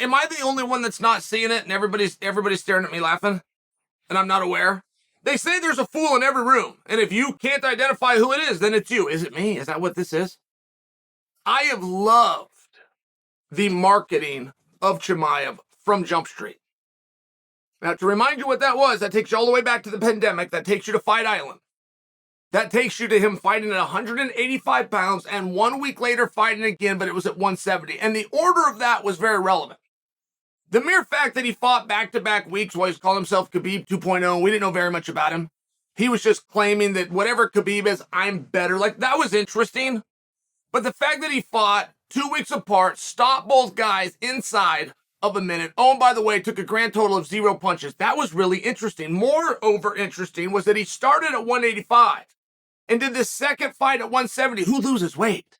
am I the only one that's not seeing it and everybody's staring at me laughing and I'm not aware? They say there's a fool in every room, and if you can't identify who it is, then it's you. Is it me? Is that what this is? I have loved the marketing of Chimaev from Jump Street. Now, to remind you what that was, that takes you all the way back to the pandemic. That takes you to Fight Island. That takes you to him fighting at 185 pounds and 1 week later fighting again, but it was at 170. And the order of that was very relevant. The mere fact that he fought back-to-back weeks while he's calling himself Khabib 2.0, we didn't know very much about him. He was just claiming that whatever Khabib is, I'm better. Like, that was interesting. But the fact that he fought 2 weeks apart, stopped both guys inside of a minute. Oh, and by the way, took a grand total of 0 punches. That was really interesting. Moreover interesting was that he started at 185 and did the second fight at 170. Who loses weight?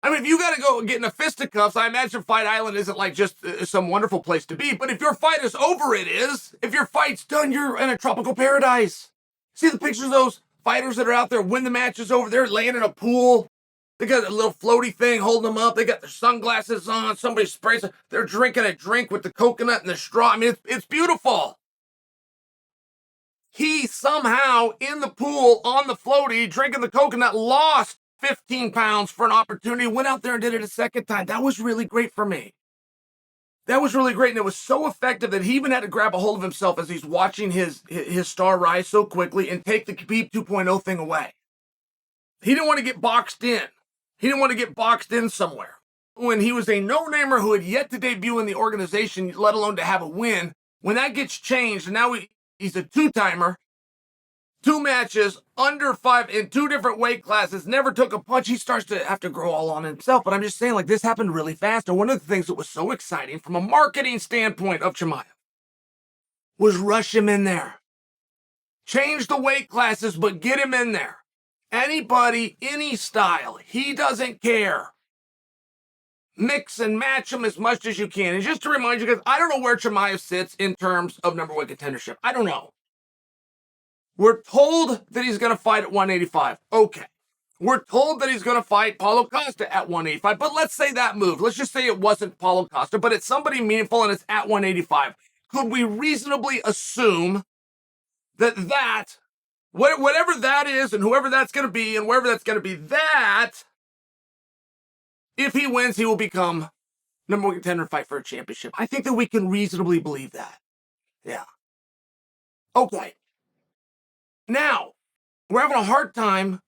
I mean, if you got to go get in a fisticuffs, I imagine Fight Island isn't like just some wonderful place to be. But if your fight is over, it is. If your fight's done, you're in a tropical paradise. See the pictures of those fighters that are out there when the match is over? They're laying in a pool. They got a little floaty thing holding them up. They got their sunglasses on. Somebody sprays it. They're drinking a drink with the coconut and the straw. I mean, it's beautiful. He somehow, in the pool, on the floaty, drinking the coconut, lost 15 pounds for an opportunity, went out there and did it a second time. That was really great for me. That was really great, and it was so effective that he even had to grab a hold of himself as he's watching his star rise so quickly and take the Khabib 2.0 thing away. He didn't want to get boxed in. He didn't want to get boxed in somewhere. When he was a no-namer who had yet to debut in the organization, let alone to have a win, when that gets changed, and now he's a two-timer, 2 matches, under 5, in 2 different weight classes, never took a punch, he starts to have to grow all on himself. But I'm just saying, like, this happened really fast. And one of the things that was so exciting from a marketing standpoint of Chimaev was rush him in there. Change the weight classes, but get him in there. Anybody, any style, he doesn't care. Mix and match him as much as you can. And just to remind you guys, I don't know where Chimaev sits in terms of number one contendership. I don't know. We're told that he's going to fight at 185. Okay. We're told that he's going to fight Paulo Costa at 185. But let's say that moved. Let's just say it wasn't Paulo Costa, but it's somebody meaningful and it's at 185. Could we reasonably assume that whatever that is and whoever that's going to be and wherever that's going to be, that if he wins, he will become number one contender and fight for a championship? I think that we can reasonably believe that. Yeah. Okay. Now, we're having a hard time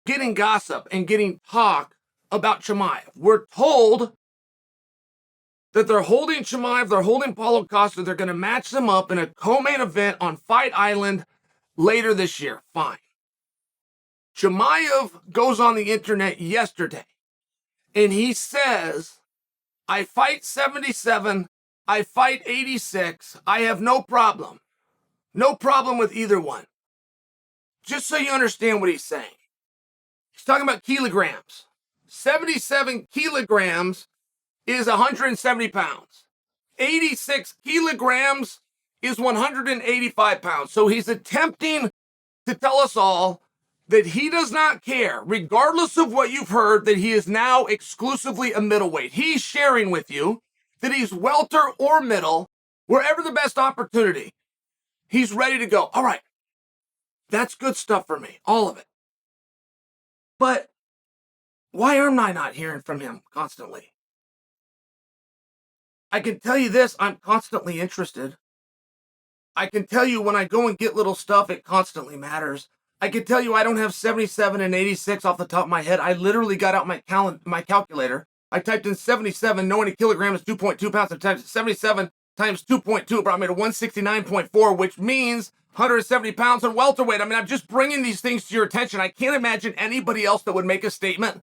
getting gossip and getting talk about Chimaev. We're told that they're holding Chimaev, they're holding Paulo Costa, they're going to match them up in a co-main event on Fight Island later this year. Fine. Chimaev goes on the internet yesterday, and he says, I fight 77, I fight 86, I have no problem. No problem with either one. Just so you understand what he's saying. He's talking about kilograms. 77 kilograms is 170 pounds. 86 kilograms is 185 pounds. So he's attempting to tell us all that he does not care, regardless of what you've heard, that he is now exclusively a middleweight. He's sharing with you that he's welter or middle, wherever the best opportunity. He's ready to go. All right. That's good stuff for me, all of it. But why am I not hearing from him constantly? I can tell you this, I'm constantly interested. I can tell you when I go and get little stuff, it constantly matters. I can tell you I don't have 77 and 86 off the top of my head. I literally got out my calculator. I typed in 77, knowing a kilogram is 2.2 pounds. I typed 77 times 2.2, brought me to 169.4, which means 170 pounds on welterweight. I mean, I'm just bringing these things to your attention. I can't imagine anybody else that would make a statement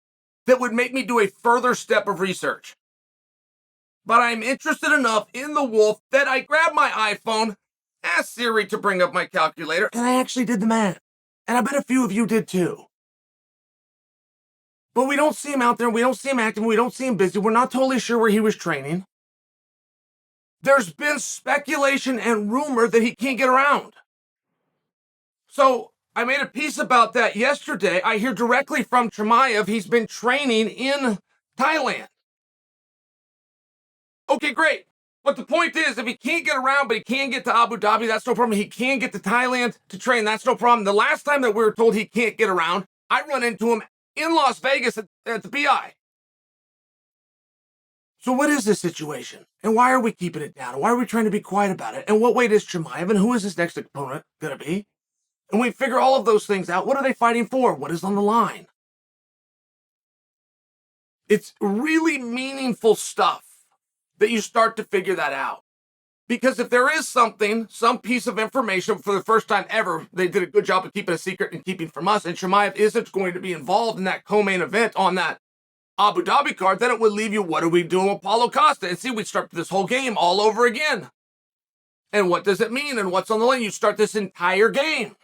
that would make me do a further step of research. But I'm interested enough in the wolf that I grabbed my iPhone, asked Siri to bring up my calculator, and I actually did the math. And I bet a few of you did too. But we don't see him out there. We don't see him active. We don't see him busy. We're not totally sure where he was training. There's been speculation and rumor that he can't get around. So I made a piece about that yesterday. I hear directly from Chimaev he's been training in Thailand. Okay, great. But the point is, if he can't get around, but he can get to Abu Dhabi, that's no problem. He can get to Thailand to train, that's no problem. The last time that we were told he can't get around, I run into him in Las Vegas at the BI. So what is this situation? And why are we keeping it down? And why are we trying to be quiet about it? And what weight is Chimaev? And who is his next opponent going to be? And we figure all of those things out. What are they fighting for? What is on the line? It's really meaningful stuff that you start to figure that out. Because if there is something, some piece of information for the first time ever, they did a good job of keeping a secret and keeping from us, and Chimaev isn't going to be involved in that co-main event on that Abu Dhabi card, then it would leave you, what are we doing with Paulo Costa? And see, we'd start this whole game all over again. And what does it mean? And what's on the line? You start this entire game.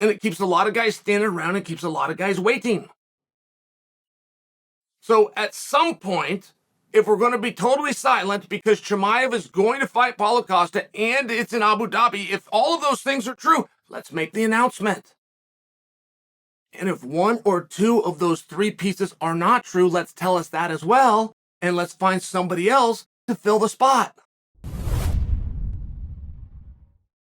And it keeps a lot of guys standing around and keeps a lot of guys waiting. So at some point, if we're going to be totally silent because Chimaev is going to fight Paulo Costa and it's in Abu Dhabi, if all of those things are true, let's make the announcement. And if one or two of those three pieces are not true, let's tell us that as well. And let's find somebody else to fill the spot.